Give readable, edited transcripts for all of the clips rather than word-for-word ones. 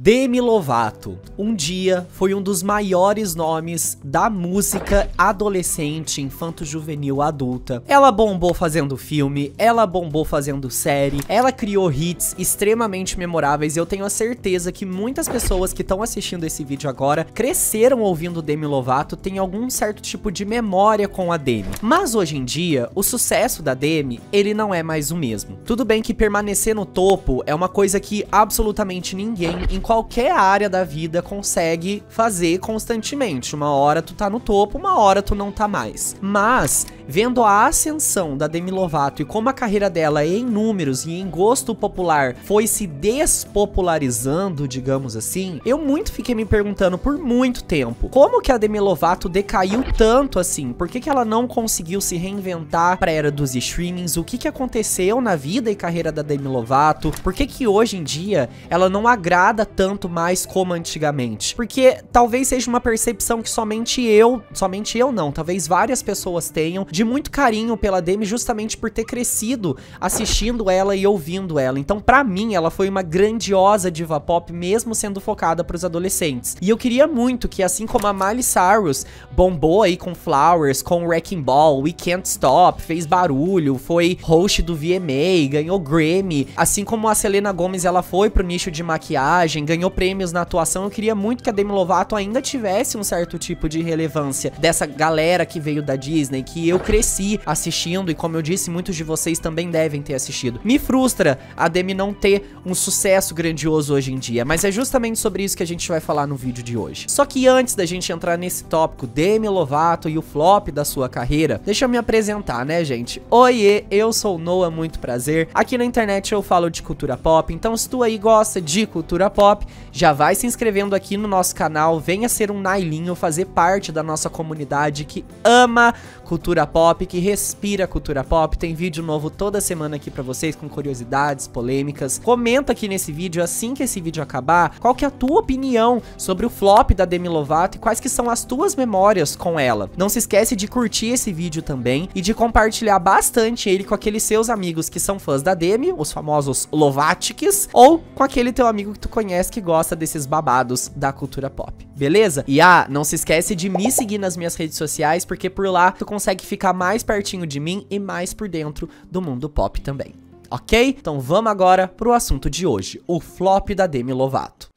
Demi Lovato, um dia foi um dos maiores nomes da música adolescente, infanto-juvenil, adulta. Ela bombou fazendo filme, ela bombou fazendo série, ela criou hits extremamente memoráveis e eu tenho a certeza que muitas pessoas que estão assistindo esse vídeo agora cresceram ouvindo Demi Lovato, têm algum certo tipo de memória com a Demi. Mas hoje em dia, o sucesso da Demi, ele não é mais o mesmo. Tudo bem que permanecer no topo é uma coisa que absolutamente ninguém em qualquer área da vida consegue fazer constantemente. Uma hora tu tá no topo, uma hora tu não tá mais. Mas, vendo a ascensão da Demi Lovato e como a carreira dela em números e em gosto popular foi se despopularizando, digamos assim, eu muito fiquei me perguntando por muito tempo, como que a Demi Lovato decaiu tanto assim? Por que ela não conseguiu se reinventar pra era dos streamings? O que aconteceu na vida e carreira da Demi Lovato? Por que hoje em dia ela não agrada tanto mais como antigamente? Porque talvez seja uma percepção que somente eu não, talvez várias pessoas tenham, de muito carinho pela Demi justamente por ter crescido assistindo ela e ouvindo ela. Então pra mim ela foi uma grandiosa diva pop, mesmo sendo focada pros adolescentes. E eu queria muito que, assim como a Miley Cyrus bombou aí com Flowers, com Wrecking Ball, We Can't Stop, fez barulho, foi host do VMA, ganhou Grammy, assim como a Selena Gomez ela foi pro nicho de maquiagem, ganhou prêmios na atuação, eu queria muito que a Demi Lovato ainda tivesse um certo tipo de relevância dessa galera que veio da Disney, que eu cresci assistindo e, como eu disse, muitos de vocês também devem ter assistido. Me frustra a Demi não ter um sucesso grandioso hoje em dia, mas é justamente sobre isso que a gente vai falar no vídeo de hoje. Só que antes da gente entrar nesse tópico Demi Lovato e o flop da sua carreira, deixa eu me apresentar, né, gente? Oiê, eu sou o Noah, muito prazer. Aqui na internet eu falo de cultura pop, então se tu aí gosta de cultura pop, já vai se inscrevendo aqui no nosso canal, venha ser um Nailinho, fazer parte da nossa comunidade que ama cultura pop, que respira cultura pop. Tem vídeo novo toda semana aqui pra vocês, com curiosidades, polêmicas. Comenta aqui nesse vídeo, assim que esse vídeo acabar, qual que é a tua opinião sobre o flop da Demi Lovato e quais que são as tuas memórias com ela. Não se esquece de curtir esse vídeo também e de compartilhar bastante ele com aqueles seus amigos que são fãs da Demi, os famosos Lovatics, ou com aquele teu amigo que tu conhece que gosta desses babados da cultura pop, beleza? E não se esquece de me seguir nas minhas redes sociais, porque por lá tu consegue ficar mais pertinho de mim e mais por dentro do mundo pop também, ok? Então vamos agora pro assunto de hoje, o flop da Demi Lovato.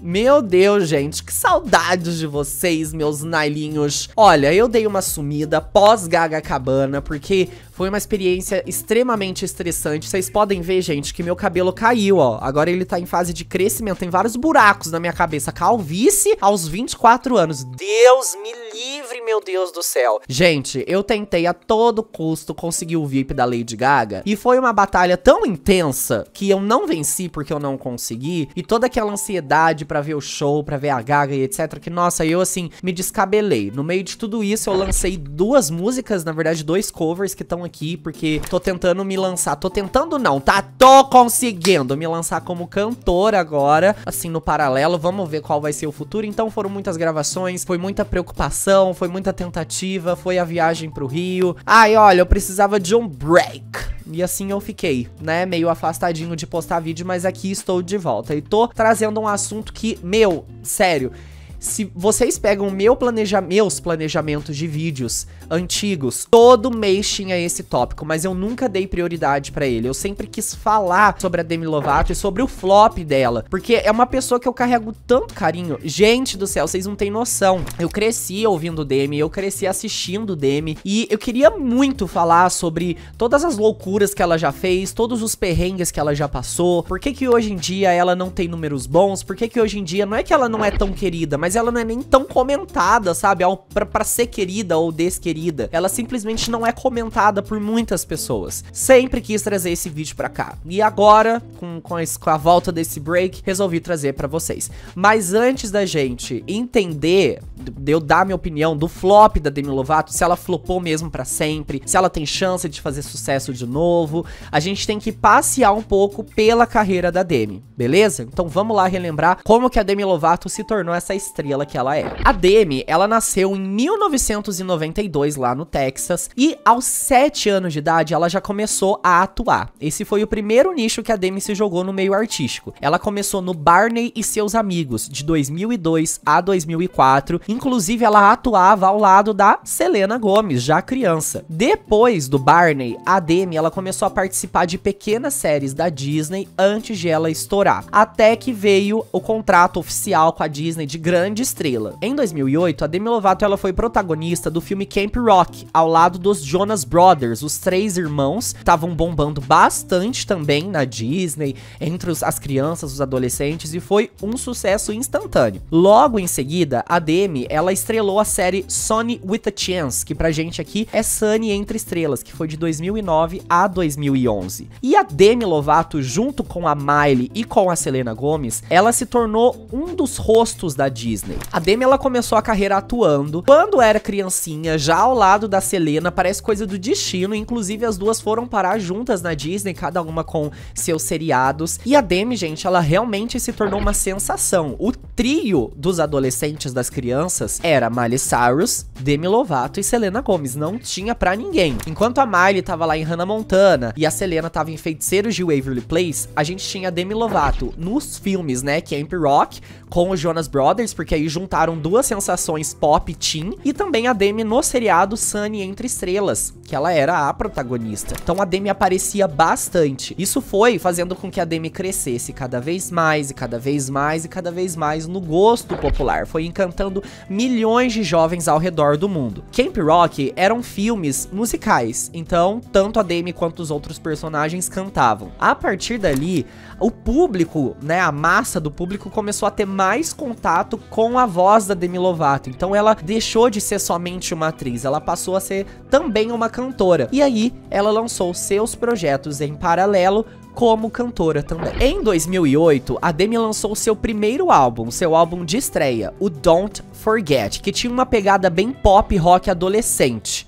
Meu Deus, gente, que saudades de vocês, meus nailinhos. Olha, eu dei uma sumida pós-Gaga Cabana, porque foi uma experiência extremamente estressante. Vocês podem ver, gente, que meu cabelo caiu, ó. Agora ele tá em fase de crescimento, tem vários buracos na minha cabeça. Calvície aos 24 anos. Deus me livre, meu Deus do céu. Gente, eu tentei a todo custo conseguir o VIP da Lady Gaga, e foi uma batalha tão intensa que eu não venci porque eu não consegui, e toda aquela ansiedade pra ver o show, pra ver a Gaga e etc, que, nossa, eu, assim, me descabelei. No meio de tudo isso, eu lancei duas músicas, na verdade, 2 covers que estão aqui, porque tô tentando me lançar, tô conseguindo me lançar como cantora agora, assim, no paralelo. Vamos ver qual vai ser o futuro. Então foram muitas gravações, foi muita preocupação, foi muita tentativa, foi a viagem pro Rio. Ai, olha, eu precisava de um break. E assim eu fiquei, né, meio afastadinho de postar vídeo, mas aqui estou de volta. E tô trazendo um assunto que, meu, sério, se vocês pegam meus planejamentos de vídeos antigos, todo mês tinha esse tópico, mas eu nunca dei prioridade pra ele. Eu sempre quis falar sobre a Demi Lovato e sobre o flop dela, porque é uma pessoa que eu carrego tanto carinho. Gente do céu, vocês não têm noção. Eu cresci ouvindo Demi, eu cresci assistindo Demi, e eu queria muito falar sobre todas as loucuras que ela já fez, todos os perrengues que ela já passou, por que hoje em dia ela não tem números bons, por que hoje em dia não é que ela não é tão querida, mas ela não é nem tão comentada, sabe? Pra ser querida ou desquerida. Ela simplesmente não é comentada por muitas pessoas. Sempre quis trazer esse vídeo pra cá. E agora, com a volta desse break, resolvi trazer pra vocês. Mas antes da gente entender, de eu dar minha opinião do flop da Demi Lovato, se ela flopou mesmo pra sempre, se ela tem chance de fazer sucesso de novo, a gente tem que passear um pouco pela carreira da Demi, beleza? Então vamos lá relembrar como que a Demi Lovato se tornou essa estrela estrela que ela é. A Demi, ela nasceu em 1992 lá no Texas e aos 7 anos de idade ela já começou a atuar. Esse foi o primeiro nicho que a Demi se jogou no meio artístico. Ela começou no Barney e Seus Amigos, de 2002 a 2004. Inclusive, ela atuava ao lado da Selena Gomez, já criança. Depois do Barney, a Demi, ela começou a participar de pequenas séries da Disney antes de ela estourar. Até que veio o contrato oficial com a Disney de grande estrela. Em 2008, a Demi Lovato, ela foi protagonista do filme Camp Rock, ao lado dos Jonas Brothers, os 3 irmãos. Estavam bombando bastante também na Disney, entre as crianças, os adolescentes, e foi um sucesso instantâneo. Logo em seguida, a Demi, ela estrelou a série Sunny with a Chance, que pra gente aqui é Sunny Entre Estrelas, que foi de 2009 a 2011. E a Demi Lovato, junto com a Miley e com a Selena Gomez, ela se tornou um dos rostos da Disney. A Demi, ela começou a carreira atuando quando era criancinha, já ao lado da Selena, parece coisa do destino, inclusive as duas foram parar juntas na Disney, cada uma com seus seriados. E a Demi, gente, ela realmente se tornou uma sensação. O trio dos adolescentes, das crianças, era Miley Cyrus, Demi Lovato e Selena Gomez. Não tinha pra ninguém. Enquanto a Miley tava lá em Hannah Montana e a Selena tava em Feiticeiros de Waverly Place, a gente tinha a Demi Lovato nos filmes, né, Camp Rock, com os Jonas Brothers, porque aí juntaram duas sensações pop teen, e também a Demi no seriado Sunny Entre Estrelas, que ela era a protagonista. Então a Demi aparecia bastante. Isso foi fazendo com que a Demi crescesse cada vez mais e cada vez mais e cada vez mais no gosto popular. Foi encantando milhões de jovens ao redor do mundo. Camp Rock eram filmes musicais, então tanto a Demi quanto os outros personagens cantavam. A partir dali, o público, né, a massa do público começou a ter mais contato com a voz da Demi Lovato. Então ela deixou de ser somente uma atriz, ela passou a ser também uma cantora. E aí ela lançou seus projetos em paralelo como cantora também. Em 2008, a Demi lançou seu primeiro álbum, seu álbum de estreia, o Don't Forget, que tinha uma pegada bem pop rock adolescente.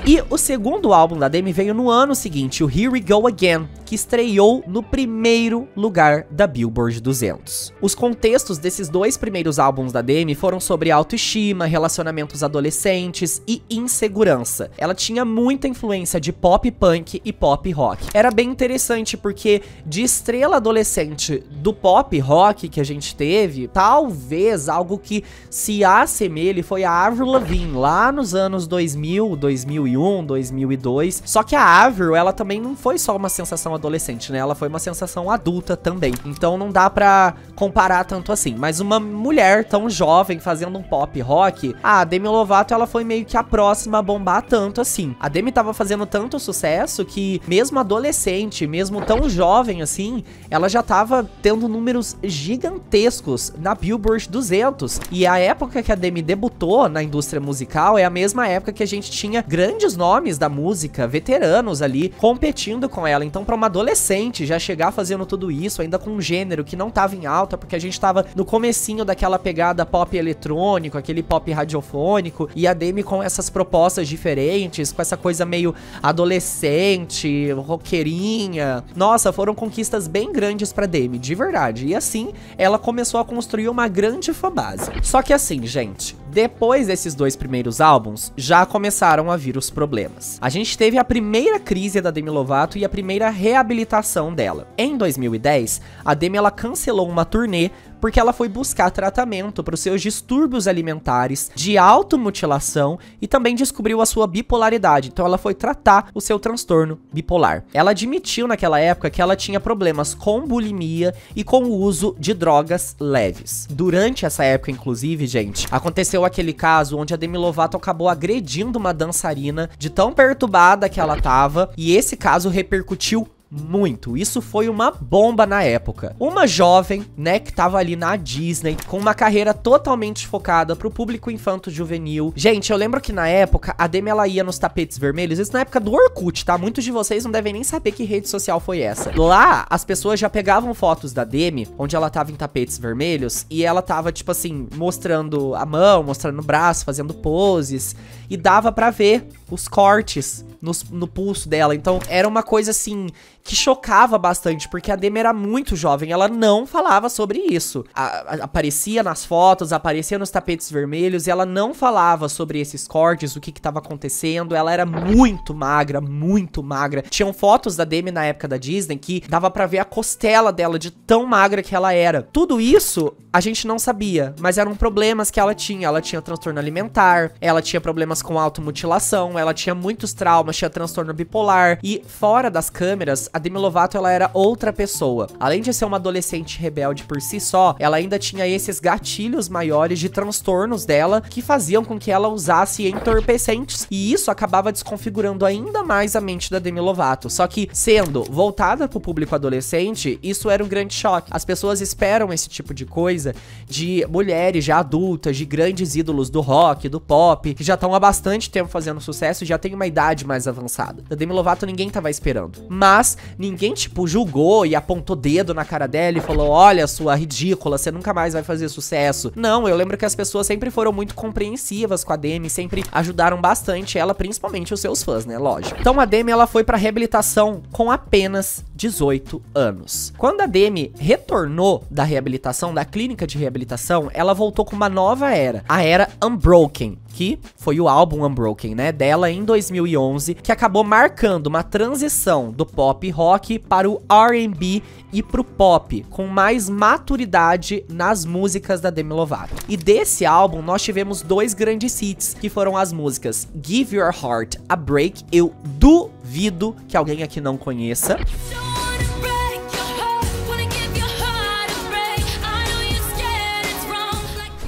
E o segundo álbum da Demi veio no ano seguinte, o Here We Go Again, que estreou no primeiro lugar da Billboard 200. Os contextos desses dois primeiros álbuns da Demi foram sobre autoestima, relacionamentos adolescentes e insegurança. Ela tinha muita influência de pop punk e pop rock. Era bem interessante porque de estrela adolescente do pop rock que a gente teve, talvez algo que se assemelhe foi a Avril Lavigne, lá nos anos 2000, 2001, 2002. Só que a Avril, ela também não foi só uma sensação adolescente, né? Ela foi uma sensação adulta também. Então não dá pra comparar tanto assim. Mas uma mulher tão jovem fazendo um pop rock, a Demi Lovato, ela foi meio que a próxima a bombar tanto assim. A Demi tava fazendo tanto sucesso que mesmo adolescente, mesmo tão jovem assim, ela já tava tendo números gigantescos na Billboard 200. E a época que a Demi debutou na indústria musical é a mesma época que a gente tinha grandes nomes da música, veteranos ali, competindo com ela. Então pra uma adolescente já chegar fazendo tudo isso, ainda com um gênero que não tava em alta, porque a gente tava no comecinho daquela pegada pop eletrônico, aquele pop radiofônico, e a Demi com essas propostas diferentes, com essa coisa meio adolescente, roqueirinha. Nossa, foram conquistas bem grandes pra Demi, de verdade. E assim, ela começou a construir uma grande fanbase. Só que assim, gente, depois desses dois primeiros álbuns, já começaram a vir os problemas. A gente teve a primeira crise da Demi Lovato e a primeira reabilitação dela. Em 2010, a Demi, ela cancelou uma turnê porque ela foi buscar tratamento para os seus distúrbios alimentares, de automutilação, e também descobriu a sua bipolaridade. Então ela foi tratar o seu transtorno bipolar. Ela admitiu naquela época que ela tinha problemas com bulimia e com o uso de drogas leves. Durante essa época, inclusive, gente, aconteceu aquele caso onde a Demi Lovato acabou agredindo uma dançarina de tão perturbada que ela tava, e esse caso repercutiu muito. Isso foi uma bomba na época. Uma jovem, né, que tava ali na Disney, com uma carreira totalmente focada pro público infanto-juvenil. Gente, eu lembro que na época, a Demi, ela ia nos tapetes vermelhos, isso na época do Orkut, tá? Muitos de vocês não devem nem saber que rede social foi essa. Lá, as pessoas já pegavam fotos da Demi, onde ela tava em tapetes vermelhos, e ela tava, tipo assim, mostrando a mão, mostrando o braço, fazendo poses, e dava pra ver os cortes no pulso dela. Então era uma coisa assim que chocava bastante, porque a Demi era muito jovem, ela não falava sobre isso. Aparecia nas fotos, aparecia nos tapetes vermelhos, e ela não falava sobre esses cortes, o que tava acontecendo. Ela era muito magra, muito magra. Tinham fotos da Demi na época da Disney que dava pra ver a costela dela de tão magra que ela era. Tudo isso a gente não sabia, mas eram problemas que ela tinha. Ela tinha transtorno alimentar, ela tinha problemas com automutilação, ela tinha muitos traumas, tinha transtorno bipolar, e fora das câmeras, a Demi Lovato, ela era outra pessoa. Além de ser uma adolescente rebelde por si só, ela ainda tinha esses gatilhos maiores de transtornos dela que faziam com que ela usasse entorpecentes, e isso acabava desconfigurando ainda mais a mente da Demi Lovato. Só que, sendo voltada pro público adolescente, isso era um grande choque. As pessoas esperam esse tipo de coisa de mulheres já adultas, de grandes ídolos do rock, do pop, que já estão há bastante tempo fazendo sucesso e já tem uma idade mais avançada. Da Demi Lovato ninguém tava esperando. Mas ninguém, tipo, julgou e apontou dedo na cara dela e falou: olha, sua ridícula, você nunca mais vai fazer sucesso. Não, eu lembro que as pessoas sempre foram muito compreensivas com a Demi, sempre ajudaram bastante ela, principalmente os seus fãs, né? Lógico. Então a Demi, ela foi pra reabilitação com apenas 18 anos. Quando a Demi retornou da reabilitação, da clínica de reabilitação, ela voltou com uma nova era, a era Unbroken, que foi o álbum Unbroken, né, dela em 2011, que acabou marcando uma transição do pop rock para o R&B e pro pop, com mais maturidade nas músicas da Demi Lovato. E desse álbum nós tivemos dois grandes hits, que foram as músicas Give Your Heart a Break, eu duvido que alguém aqui não conheça,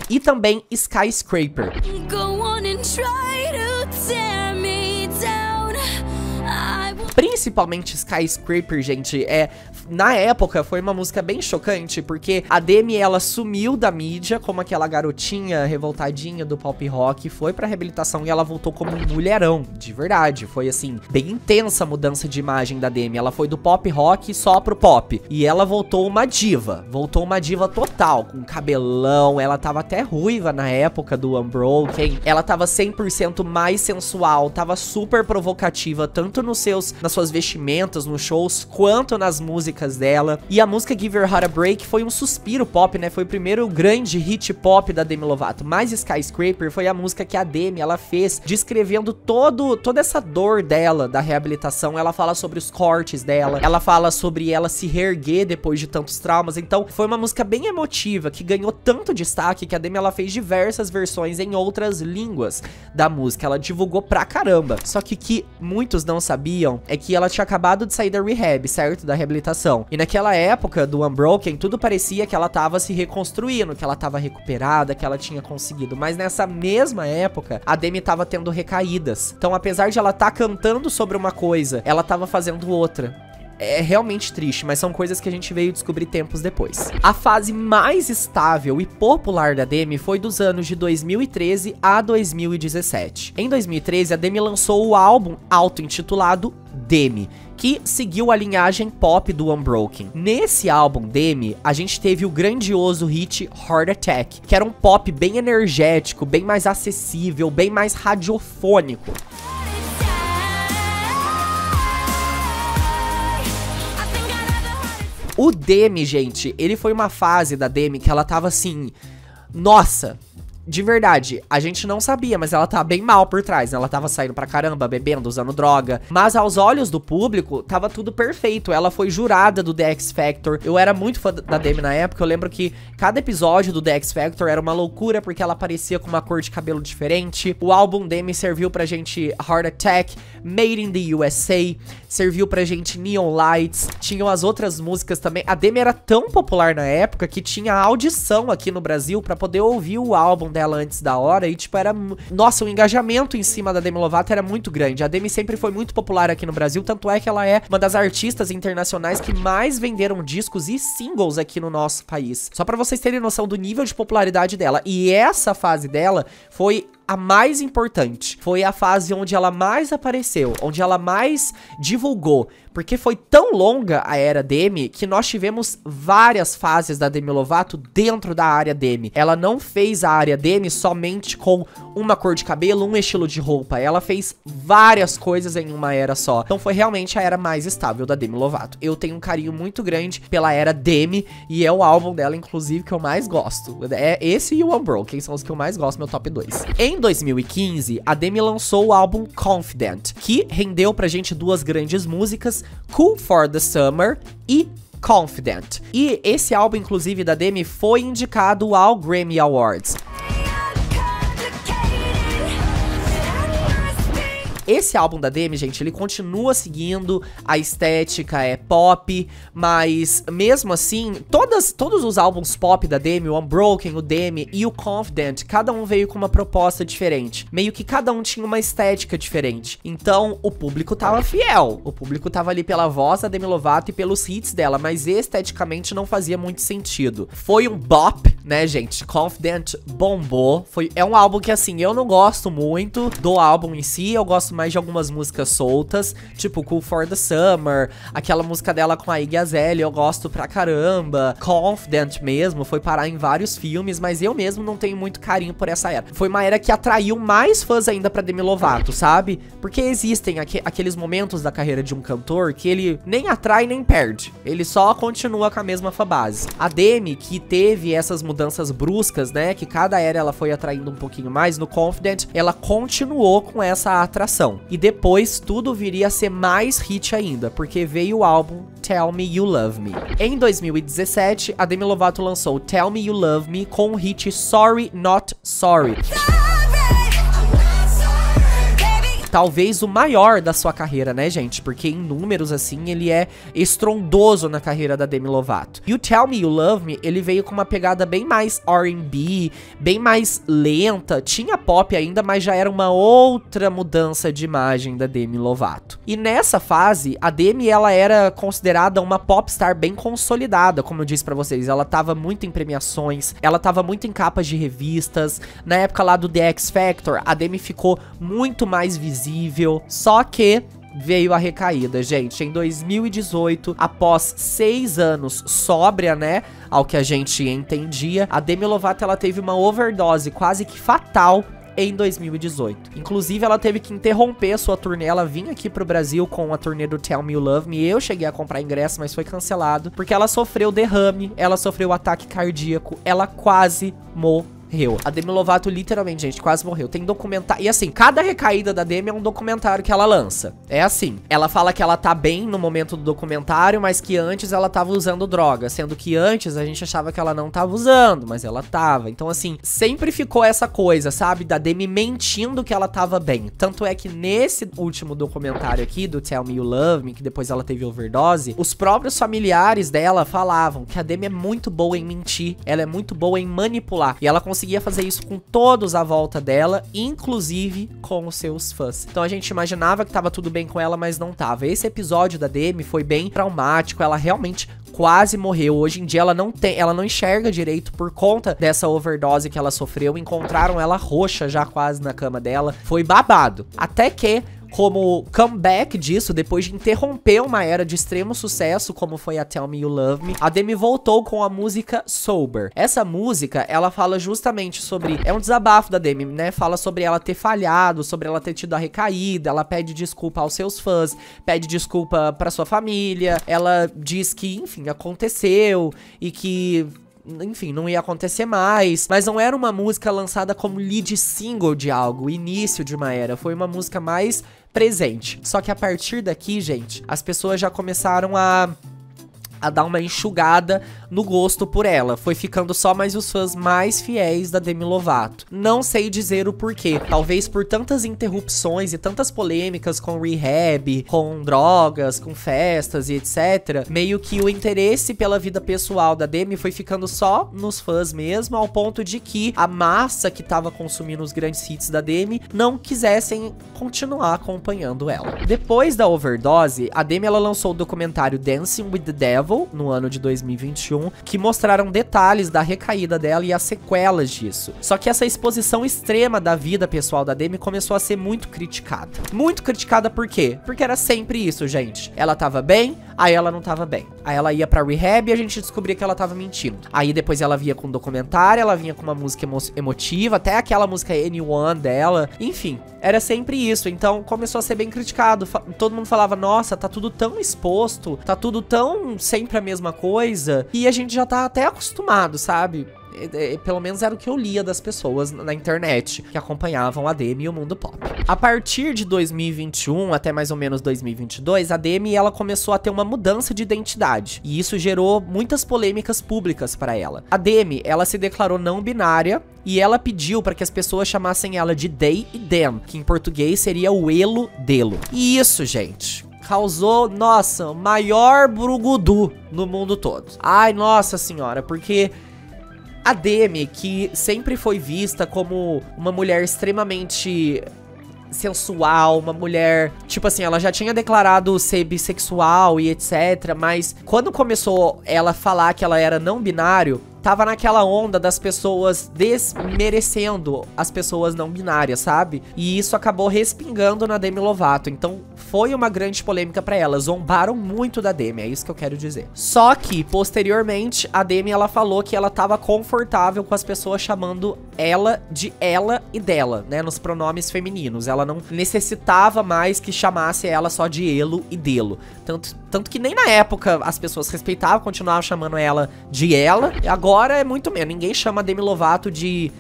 e também Skyscraper. Principalmente Skyscraper, gente, na época foi uma música bem chocante, porque a Demi, ela sumiu da mídia como aquela garotinha revoltadinha do pop rock, foi pra reabilitação e ela voltou como um mulherão, de verdade. Foi assim, bem intensa a mudança de imagem da Demi. Ela foi do pop rock só pro pop, e ela voltou uma diva total, com cabelão. Ela tava até ruiva na época do Unbroken, ela tava 100% mais sensual, tava super provocativa, tanto nas suas vestimentas, nos shows, quanto nas músicas dela. E a música Give Your Heart a Break foi um suspiro pop, né? Foi o primeiro grande hit pop da Demi Lovato. Mas Skyscraper foi a música que a Demi, ela fez descrevendo toda essa dor dela, da reabilitação. Ela fala sobre os cortes dela, ela fala sobre ela se reerguer depois de tantos traumas. Então foi uma música bem emotiva, que ganhou tanto destaque que a Demi, ela fez diversas versões em outras línguas da música. Ela divulgou pra caramba. Só que muitos não sabiam é que ela tinha acabado de sair da rehab, certo? Da reabilitação. E naquela época do Unbroken, tudo parecia que ela tava se reconstruindo, que ela tava recuperada, que ela tinha conseguido. Mas nessa mesma época, a Demi tava tendo recaídas. Então, apesar de ela tá cantando sobre uma coisa, ela tava fazendo outra. É realmente triste, mas são coisas que a gente veio descobrir tempos depois. A fase mais estável e popular da Demi foi dos anos de 2013 a 2017. Em 2013, a Demi lançou o álbum auto-intitulado Demi, que seguiu a linhagem pop do Unbroken. Nesse álbum Demi, a gente teve o grandioso hit Heart Attack, que era um pop bem energético, bem mais acessível, bem mais radiofônico. O Demi, gente, ele foi uma fase da Demi que ela tava assim, nossa, de verdade, a gente não sabia, mas ela tava bem mal por trás, né? Ela tava saindo pra caramba, bebendo, usando droga. Mas aos olhos do público, tava tudo perfeito. Ela foi jurada do The X Factor. Eu era muito fã da Demi na época. Eu lembro que cada episódio do The X Factor era uma loucura, porque ela aparecia com uma cor de cabelo diferente. O álbum Demi serviu pra gente Heart Attack, Made in the USA, serviu pra gente Neon Lights. Tinham as outras músicas também. A Demi era tão popular na época que tinha audição aqui no Brasil pra poder ouvir o álbum dela antes da hora, e tipo, era... Nossa, o engajamento em cima da Demi Lovato era muito grande. A Demi sempre foi muito popular aqui no Brasil, tanto é que ela é uma das artistas internacionais que mais venderam discos e singles aqui no nosso país. Só pra vocês terem noção do nível de popularidade dela. E essa fase dela foi a mais importante. Foi a fase onde ela mais apareceu, onde ela mais divulgou. Porque foi tão longa a era Demi que nós tivemos várias fases da Demi Lovato dentro da área Demi. Ela não fez a área Demi somente com uma cor de cabelo, um estilo de roupa. Ela fez várias coisas em uma era só. Então foi realmente a era mais estável da Demi Lovato. Eu tenho um carinho muito grande pela era Demi e é o álbum dela, inclusive, que eu mais gosto. É esse e o Unbroken, são os que eu mais gosto, meu top 2. Em 2015, a Demi lançou o álbum Confident, que rendeu pra gente duas grandes músicas, Cool for the Summer e Confident. E esse álbum, inclusive, da Demi foi indicado ao Grammy Awards. Esse álbum da Demi, gente, ele continua seguindo a estética pop, mas mesmo assim, todos os álbuns pop da Demi, o Unbroken, o Demi e o Confident, cada um veio com uma proposta diferente. Meio que cada um tinha uma estética diferente. Então, o público tava fiel. O público tava ali pela voz da Demi Lovato e pelos hits dela, mas esteticamente não fazia muito sentido. Foi um bop, né, gente? Confident bombou. É um álbum que, assim, eu não gosto muito do álbum em si, eu gosto mais de algumas músicas soltas, tipo Cool for the Summer, aquela música dela com a Iggy Azalea, eu gosto pra caramba. Confident mesmo, foi parar em vários filmes, mas eu mesmo não tenho muito carinho por essa era. Foi uma era que atraiu mais fãs ainda pra Demi Lovato, sabe? Porque existem aqueles momentos da carreira de um cantor que ele nem atrai nem perde, ele só continua com a mesma fanbase. A Demi, que teve essas mudanças bruscas, né, que cada era ela foi atraindo um pouquinho mais, no Confident, ela continuou com essa atração. E depois tudo viria a ser mais hit ainda, porque veio o álbum Tell Me You Love Me. Em 2017, a Demi Lovato lançou Tell Me You Love Me com o hit Sorry Not Sorry. Talvez o maior da sua carreira, né, gente? Porque em números, assim, ele é estrondoso na carreira da Demi Lovato. E o Tell Me You Love Me, ele veio com uma pegada bem mais R&B, bem mais lenta. Tinha pop ainda, mas já era uma outra mudança de imagem da Demi Lovato. E nessa fase, a Demi, ela era considerada uma popstar bem consolidada, como eu disse pra vocês. Ela tava muito em premiações, ela tava muito em capas de revistas. Na época lá do The X Factor, a Demi ficou muito mais visível. Só que veio a recaída, gente. Em 2018, após 6 anos sóbria, né, ao que a gente entendia, a Demi Lovato, ela teve uma overdose quase que fatal em 2018. Inclusive, ela teve que interromper a sua turnê. Ela vinha aqui pro Brasil com a turnê do Tell Me You Love Me. Eu cheguei a comprar ingresso, mas foi cancelado, porque ela sofreu derrame, ela sofreu ataque cardíaco, ela quase morreu. A Demi Lovato literalmente, gente, quase morreu. Tem documentário. E assim, cada recaída da Demi é um documentário que ela lança. É assim. Ela fala que ela tá bem no momento do documentário, mas que antes ela tava usando droga. Sendo que antes a gente achava que ela não tava usando, mas ela tava. Então assim, sempre ficou essa coisa, sabe? Da Demi mentindo que ela tava bem. Tanto é que nesse último documentário aqui, do Tell Me You Love Me, que depois ela teve overdose, os próprios familiares dela falavam que a Demi é muito boa em mentir. Ela é muito boa em manipular. E ela conseguia fazer isso com todos à volta dela, inclusive com os seus fãs. Então a gente imaginava que tava tudo bem com ela, mas não tava. Esse episódio da Demi foi bem traumático, ela realmente quase morreu. Hoje em dia ela não enxerga direito por conta dessa overdose que ela sofreu. Encontraram ela roxa já quase na cama dela. Foi babado. Até que, como comeback disso, depois de interromper uma era de extremo sucesso, como foi a Tell Me You Love Me, a Demi voltou com a música Sober. Essa música, ela fala justamente sobre... É um desabafo da Demi, né? Fala sobre ela ter falhado, sobre ela ter tido a recaída, ela pede desculpa aos seus fãs, pede desculpa pra sua família, ela diz que, enfim, aconteceu e que... enfim, não ia acontecer mais, mas não era uma música lançada como lead single de algo, início de uma era, foi uma música mais presente. Só que a partir daqui, gente, as pessoas já começaram a dar uma enxugada no gosto por ela. Foi ficando só mais os fãs mais fiéis da Demi Lovato. Não sei dizer o porquê. Talvez por tantas interrupções e tantas polêmicas com rehab, com drogas, com festas e etc. Meio que o interesse pela vida pessoal da Demi foi ficando só nos fãs mesmo, ao ponto de que a massa que tava consumindo os grandes hits da Demi não quisessem continuar acompanhando ela. Depois da overdose, a Demi ela lançou o documentário Dancing with the Devil, Devil, no ano de 2021, que mostraram detalhes da recaída dela e as sequelas disso. Só que essa exposição extrema da vida pessoal da Demi começou a ser muito criticada. Muito criticada por quê? Porque era sempre isso, gente. Ela tava bem, aí ela não tava bem. Aí ela ia pra rehab e a gente descobria que ela tava mentindo. Aí depois ela vinha com um documentário, ela vinha com uma música emotiva, até aquela música Anyone dela. Enfim, era sempre isso. Então começou a ser bem criticado. Todo mundo falava, nossa, tá tudo tão exposto, tá tudo tão sempre a mesma coisa. E a gente já tá até acostumado, sabe? Pelo menos era o que eu lia das pessoas na internet que acompanhavam a Demi e o mundo pop. A partir de 2021 até mais ou menos 2022, a Demi ela começou a ter uma mudança de identidade. E isso gerou muitas polêmicas públicas para ela. A Demi, ela se declarou não binária e ela pediu para que as pessoas chamassem ela de they e them, que em português seria o elo delo. E isso, gente, causou, nossa, o maior brugudu no mundo todo. Ai, nossa senhora, porque a Demi, que sempre foi vista como uma mulher extremamente sensual, uma mulher, tipo assim, ela já tinha declarado ser bissexual e etc, mas quando começou ela falar que ela era não binário, tava naquela onda das pessoas desmerecendo as pessoas não binárias, sabe? E isso acabou respingando na Demi Lovato. Então foi uma grande polêmica pra ela. Zombaram muito da Demi, é isso que eu quero dizer. Só que, posteriormente, a Demi, ela falou que ela tava confortável com as pessoas chamando ela de ela e dela, né? Nos pronomes femininos. Ela não necessitava mais que chamasse ela só de elo e delo. Tanto que nem na época as pessoas respeitavam, continuavam chamando ela de ela. E agora é muito menos. Ninguém chama a Demi Lovato de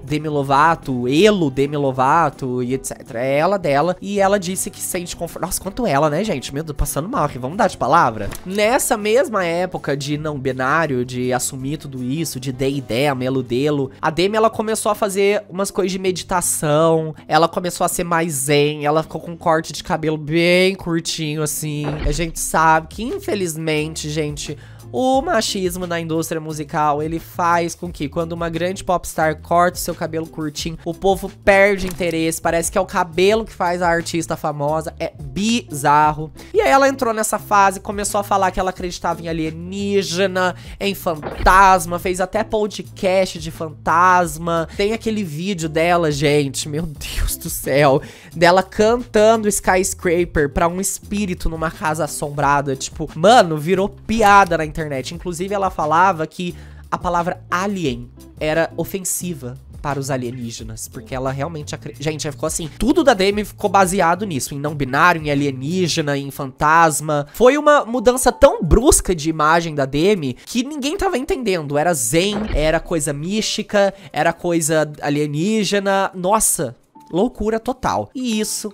Demi Lovato, elo Demi Lovato e etc. É ela dela. E ela disse que se sente confortável. Nossa, quanto ela, né, gente? Meu Deus, passando mal aqui. Vamos dar de palavra? Nessa mesma época de não binário, de assumir tudo isso, de they e them, elo delo, a Demi, ela começou a fazer umas coisas de meditação. Ela começou a ser mais zen. Ela ficou com um corte de cabelo bem curtinho, assim. A gente sabe que, infelizmente, gente, o machismo na indústria musical, ele faz com que quando uma grande popstar corta o seu cabelo curtinho, o povo perde interesse, parece que é o cabelo que faz a artista famosa, é bizarro. E aí ela entrou nessa fase, começou a falar que ela acreditava em alienígena, em fantasma, fez até podcast de fantasma. Tem aquele vídeo dela, gente, meu Deus do céu, dela cantando Skyscraper pra um espírito numa casa assombrada, tipo, mano, virou piada na internet. Inclusive, ela falava que a palavra alien era ofensiva para os alienígenas, porque ela realmente... Gente, ficou assim, tudo da Demi ficou baseado nisso, em não binário, em alienígena, em fantasma. Foi uma mudança tão brusca de imagem da Demi que ninguém tava entendendo. Era zen, era coisa mística, era coisa alienígena. Nossa, loucura total. E isso,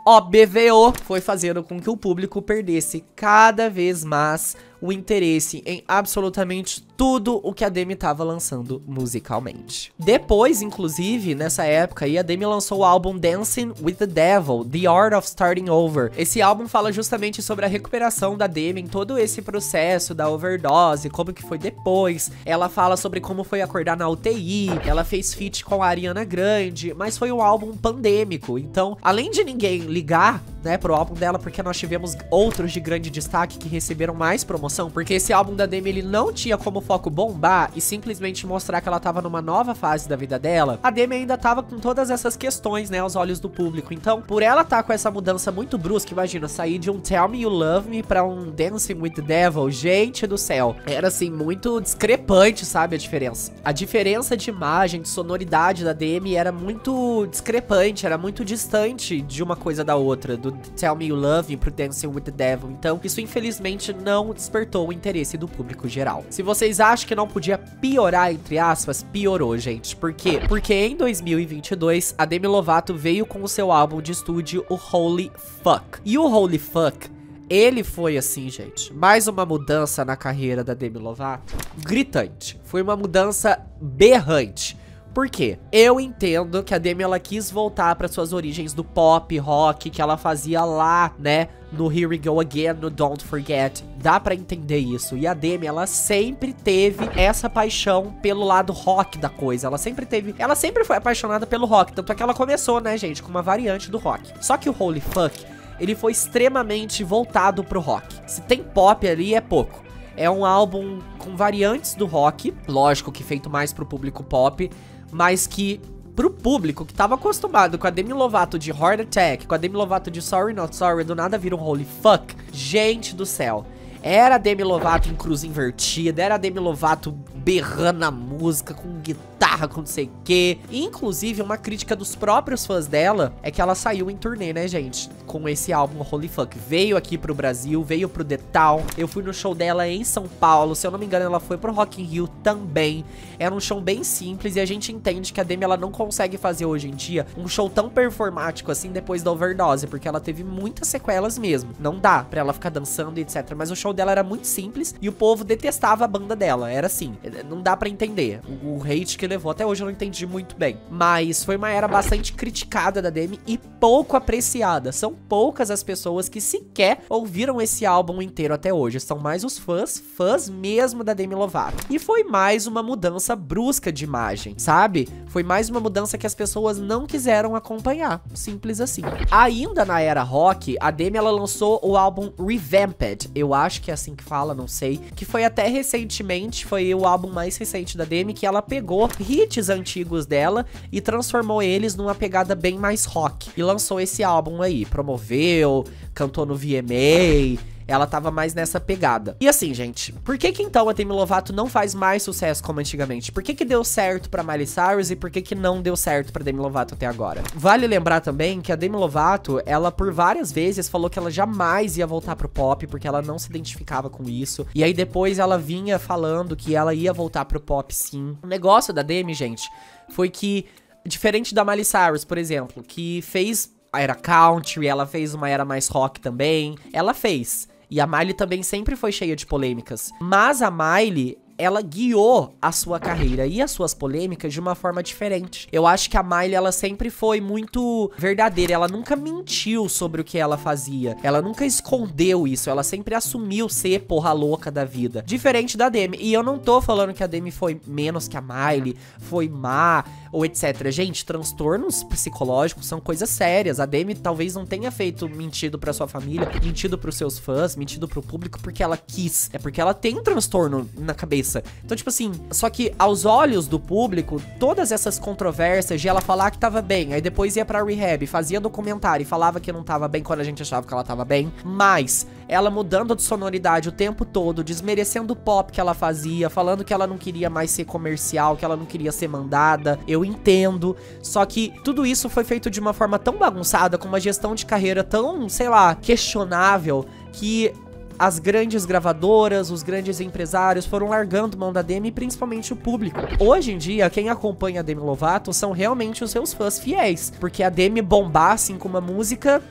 OBVO, foi fazendo com que o público perdesse cada vez mais o interesse em absolutamente tudo o que a Demi tava lançando musicalmente. Depois, inclusive, nessa época aí, a Demi lançou o álbum Dancing with the Devil, The Art of Starting Over. Esse álbum fala justamente sobre a recuperação da Demi em todo esse processo da overdose, como que foi depois. Ela fala sobre como foi acordar na UTI, ela fez feat com a Ariana Grande, mas foi um álbum pandêmico. Então, além de ninguém ligar, né, pro álbum dela, porque nós tivemos outros de grande destaque que receberam mais promoção, porque esse álbum da Demi, ele não tinha como foco bombar e simplesmente mostrar que ela tava numa nova fase da vida dela. A Demi ainda tava com todas essas questões, né, aos olhos do público. Então, por ela tá com essa mudança muito brusca, imagina, sair de um Tell Me You Love Me pra um Dancing with the Devil, gente do céu, era assim, muito discrepante, sabe, a diferença. A diferença de imagem, de sonoridade da Demi era muito discrepante, era muito distante de uma coisa da outra, do Tell Me You Love Me pro Dancing with the Devil. Então, isso infelizmente não despertou o interesse do público geral. Se vocês acham que não podia piorar, entre aspas, piorou, gente. Por quê? Porque em 2022, a Demi Lovato veio com o seu álbum de estúdio, o Holy Fuck. E o Holy Fuck, ele foi assim, gente, mais uma mudança na carreira da Demi Lovato gritante. Foi uma mudança berrante. Por quê? Eu entendo que a Demi, ela quis voltar para suas origens do pop, rock, que ela fazia lá, né, no Here We Go Again, no Don't Forget. Dá pra entender isso. E a Demi, ela sempre teve essa paixão pelo lado rock da coisa. Ela sempre foi apaixonada pelo rock. Tanto é que ela começou, né, gente, com uma variante do rock. Só que o Holy Fuck, ele foi extremamente voltado pro rock. Se tem pop ali, é pouco. É um álbum com variantes do rock, lógico que feito mais pro público pop, mas que pro público que tava acostumado com a Demi Lovato de Heart Attack, com a Demi Lovato de Sorry Not Sorry, do nada vira um holy fuck. Gente do céu. Era a Demi Lovato em cruz invertida, era a Demi Lovato berrando a música, com guitarra, com não sei o quê. Inclusive, uma crítica dos próprios fãs dela é que ela saiu em turnê, né, gente? Com esse álbum Holy Fuck. Veio aqui pro Brasil, veio pro The Town. Eu fui no show dela em São Paulo. Se eu não me engano, ela foi pro Rock in Rio também. Era um show bem simples e a gente entende que a Demi, ela não consegue fazer hoje em dia um show tão performático assim depois da overdose, porque ela teve muitas sequelas mesmo. Não dá pra ela ficar dançando e etc. Mas o show dela era muito simples e o povo detestava a banda dela. Era assim, não dá pra entender o hate que levou. Até hoje eu não entendi muito bem. Mas foi uma era bastante criticada da Demi e pouco apreciada. São poucas as pessoas que sequer ouviram esse álbum inteiro até hoje. São mais os fãs mesmo da Demi Lovato. E foi mais uma mudança brusca de imagem, sabe? Foi mais uma mudança que as pessoas não quiseram acompanhar. Simples assim. Ainda na era rock, a Demi, ela lançou o álbum Revamped. Eu acho que é assim que fala, não sei. Que foi até recentemente, foi o álbum mais recente da Demi, que ela pegou hits antigos dela e transformou eles numa pegada bem mais rock. E lançou esse álbum aí, promoveu, cantou no VMA. Ela tava mais nessa pegada. E assim, gente, por que então a Demi Lovato não faz mais sucesso como antigamente? Por que deu certo pra Miley Cyrus e por que não deu certo pra Demi Lovato até agora? Vale lembrar também que a Demi Lovato, ela por várias vezes falou que ela jamais ia voltar pro pop, porque ela não se identificava com isso. E aí depois ela vinha falando que ela ia voltar pro pop sim. O negócio da Demi, gente, foi que, diferente da Miley Cyrus, por exemplo, que fez a era country, ela fez uma era mais rock também, ela fez. E a Miley também sempre foi cheia de polêmicas. Mas a Miley, ela guiou a sua carreira e as suas polêmicas de uma forma diferente. Eu acho que a Miley, ela sempre foi muito verdadeira. Ela nunca mentiu sobre o que ela fazia. Ela nunca escondeu isso. Ela sempre assumiu ser porra louca da vida. Diferente da Demi. E eu não tô falando que a Demi foi menos que a Miley, foi má ou etc. Gente, transtornos psicológicos são coisas sérias. A Demi talvez não tenha mentido pra sua família, mentido pros seus fãs, mentido pro público porque ela quis. É porque ela tem um transtorno na cabeça. Então, tipo assim, só que aos olhos do público, todas essas controvérsias de ela falar que tava bem, aí depois ia pra rehab, fazia documentário e falava que não tava bem quando a gente achava que ela tava bem, mas ela mudando de sonoridade o tempo todo, desmerecendo o pop que ela fazia, falando que ela não queria mais ser comercial, que ela não queria ser mandada, eu entendo, só que tudo isso foi feito de uma forma tão bagunçada, com uma gestão de carreira tão, sei lá, questionável, que as grandes gravadoras, os grandes empresários foram largando mão da Demi, principalmente o público. Hoje em dia, quem acompanha a Demi Lovato são realmente os seus fãs fiéis, porque a Demi bombar assim com uma música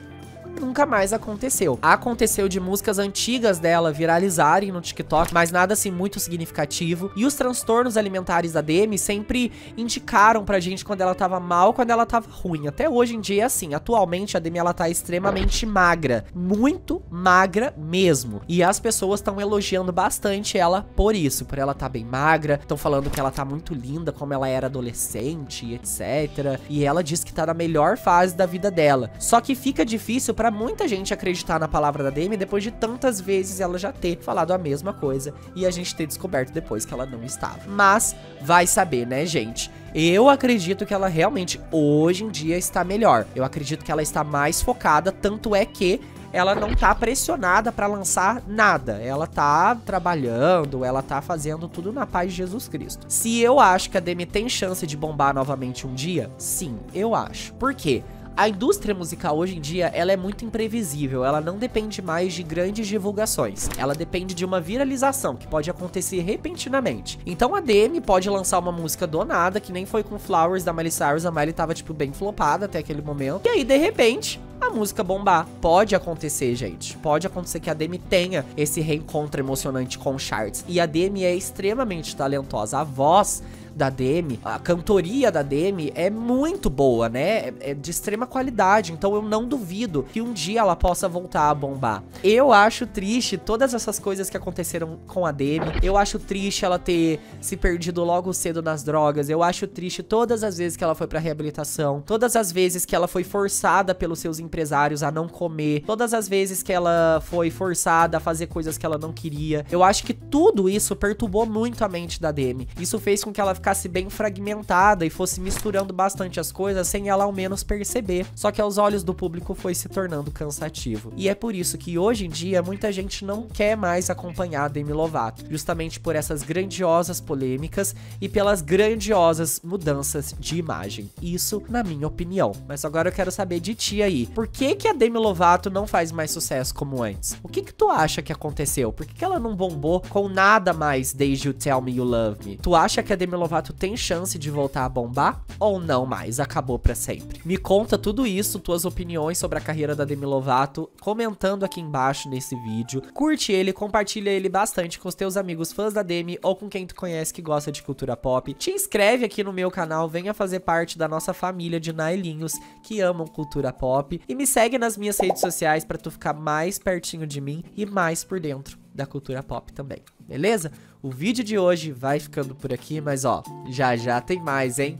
nunca mais aconteceu. Aconteceu de músicas antigas dela viralizarem no TikTok, mas nada assim muito significativo. E os transtornos alimentares da Demi sempre indicaram pra gente quando ela tava mal, quando ela tava ruim. Até hoje em dia é assim. Atualmente a Demi, ela tá extremamente magra. Muito magra mesmo. E as pessoas estão elogiando bastante ela por isso. Por ela tá bem magra. Estão falando que ela tá muito linda, como ela era adolescente, etc. E ela diz que tá na melhor fase da vida dela. Só que fica difícil pra muita gente acreditar na palavra da Demi depois de tantas vezes ela já ter falado a mesma coisa e a gente ter descoberto depois que ela não estava. Mas vai saber, né, gente? Eu acredito que ela realmente hoje em dia está melhor. Eu acredito que ela está mais focada, tanto é que ela não tá pressionada pra lançar nada. Ela tá trabalhando, ela tá fazendo tudo na paz de Jesus Cristo. Se eu acho que a Demi tem chance de bombar novamente um dia, sim, eu acho. Por quê? A indústria musical hoje em dia, ela é muito imprevisível, ela não depende mais de grandes divulgações, ela depende de uma viralização, que pode acontecer repentinamente. Então a Demi pode lançar uma música do nada, que nem foi com Flowers da Miley Cyrus, a Miley tava tipo bem flopada até aquele momento, e aí de repente a música bombar. Pode acontecer, gente. Pode acontecer que a Demi tenha esse reencontro emocionante com charts. E a Demi é extremamente talentosa. A voz da Demi, a cantoria da Demi é muito boa, né? É de extrema qualidade, então eu não duvido que um dia ela possa voltar a bombar. Eu acho triste todas essas coisas que aconteceram com a Demi. Eu acho triste ela ter se perdido logo cedo nas drogas. Eu acho triste todas as vezes que ela foi pra reabilitação, todas as vezes que ela foi forçada pelos seus empresários a não comer, todas as vezes que ela foi forçada a fazer coisas que ela não queria. Eu acho que tudo isso perturbou muito a mente da Demi. Isso fez com que ela ficasse bem fragmentada e fosse misturando bastante as coisas sem ela ao menos perceber. Só que aos olhos do público foi se tornando cansativo. E é por isso que hoje em dia muita gente não quer mais acompanhar a Demi Lovato, justamente por essas grandiosas polêmicas e pelas grandiosas mudanças de imagem. Isso na minha opinião. Mas agora eu quero saber de ti aí. Por que que a Demi Lovato não faz mais sucesso como antes? O que que tu acha que aconteceu? Por que que ela não bombou com nada mais desde o Tell Me You Love Me? Tu acha que a Demi Lovato tem chance de voltar a bombar? Ou não mais? Acabou pra sempre? Me conta tudo isso, tuas opiniões sobre a carreira da Demi Lovato, comentando aqui embaixo nesse vídeo. Curte ele, compartilha ele bastante com os teus amigos fãs da Demi ou com quem tu conhece que gosta de cultura pop. Te inscreve aqui no meu canal, venha fazer parte da nossa família de Nailinhos que amam cultura pop. E me segue nas minhas redes sociais pra tu ficar mais pertinho de mim e mais por dentro da cultura pop também, beleza? O vídeo de hoje vai ficando por aqui, mas ó, já já tem mais, hein?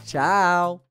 Tchau!